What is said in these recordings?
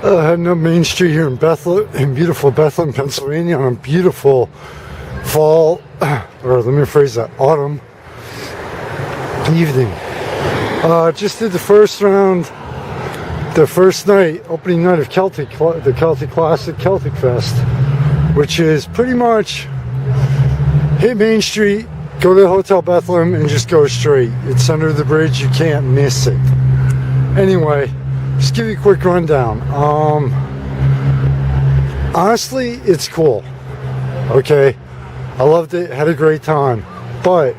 Heading up Main Street here in Bethlehem, in beautiful Bethlehem, Pennsylvania, on a beautiful fall, or let me rephrase that, autumn evening. Just did the first round, the first night, opening night of the Celtic Classic, Celtic Fest, which is pretty much hit Main Street, go to the Hotel Bethlehem, and just go straight. It's under the bridge, you can't miss it. Anyway, just give you a quick rundown. Honestly, it's cool. Okay, I loved it, had a great time. But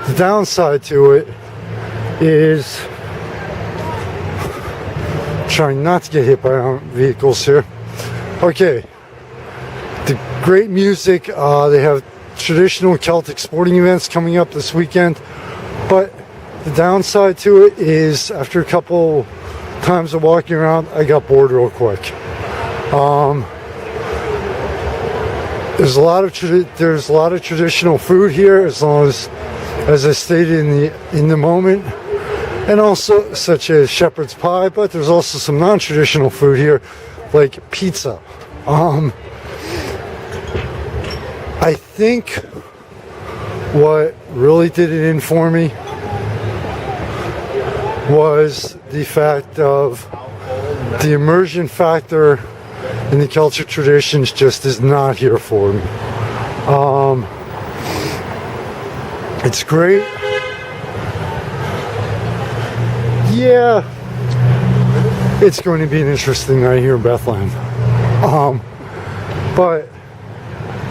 the downside to it is trying not to get hit by vehicles here. Okay, the great music. They have traditional Celtic sporting events coming up this weekend. But the downside to it is after a couple times of walking around, I got bored real quick. There's a lot of traditional food here, as I stated in the moment, and also such as shepherd's pie. But there's also some non-traditional food here, like pizza. I think what really did it in for me was the fact of the immersion factor in the Celtic traditions just is not here for me. It's great. Yeah, it's going to be an interesting night here in Bethlehem. But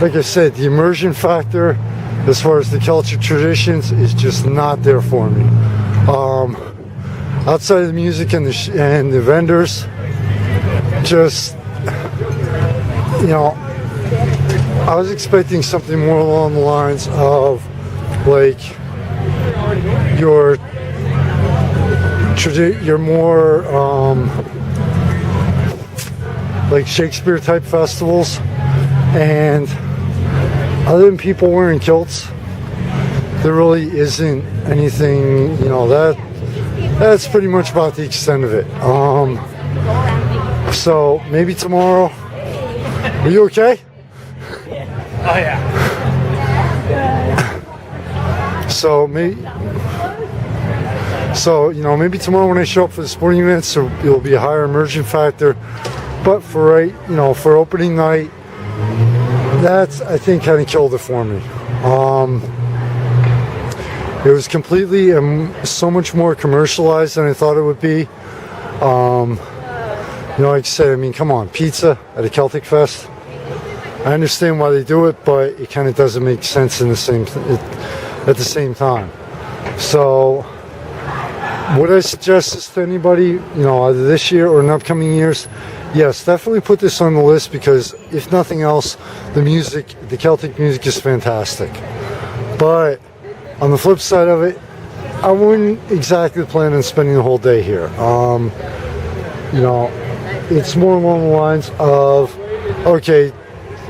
like I said, the immersion factor as far as the Celtic traditions is just not there for me. Outside of the music and the vendors, just, you know, I was expecting something more along the lines of like your more like Shakespeare type festivals, and other than people wearing kilts, there really isn't anything, you know, that's pretty much about the extent of it. So maybe tomorrow. Are you okay? Yeah. Oh yeah. So you know, maybe tomorrow when I show up for the sporting events, it'll be a higher immersion factor. But for for opening night, that's, I think, kind of killed it for me. It was completely so much more commercialized than I thought it would be. You know, like I said, I mean, come on, pizza at a Celtic Fest. I understand why they do it, but it kind of doesn't make sense at the same time. So, would I suggest this to anybody, you know, either this year or in upcoming years? Yes, definitely put this on the list, because if nothing else, the Celtic music is fantastic. But on the flip side of it, I wouldn't exactly plan on spending the whole day here. You know, it's more along the lines of, okay,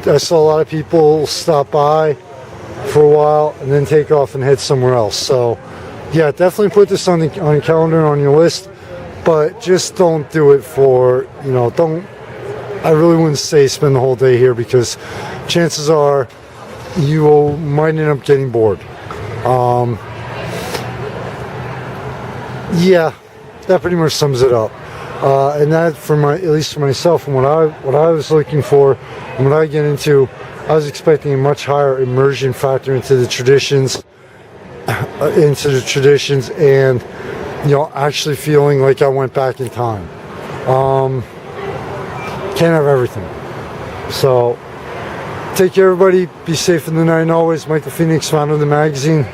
I saw a lot of people stop by for a while and then take off and head somewhere else. So, yeah, definitely put this on your calendar and on your list, but just don't do it for, you know, I really wouldn't say spend the whole day here, because chances are you might end up getting bored. Yeah, that pretty much sums it up. And that, at least for myself, and what I was looking for, and what I get into, I was expecting a much higher immersion factor into the traditions, and, you know, actually feeling like I went back in time. Can't have everything. So, take care, everybody. Be safe in the night, and always. Mike the Phoenix, founder of the magazine.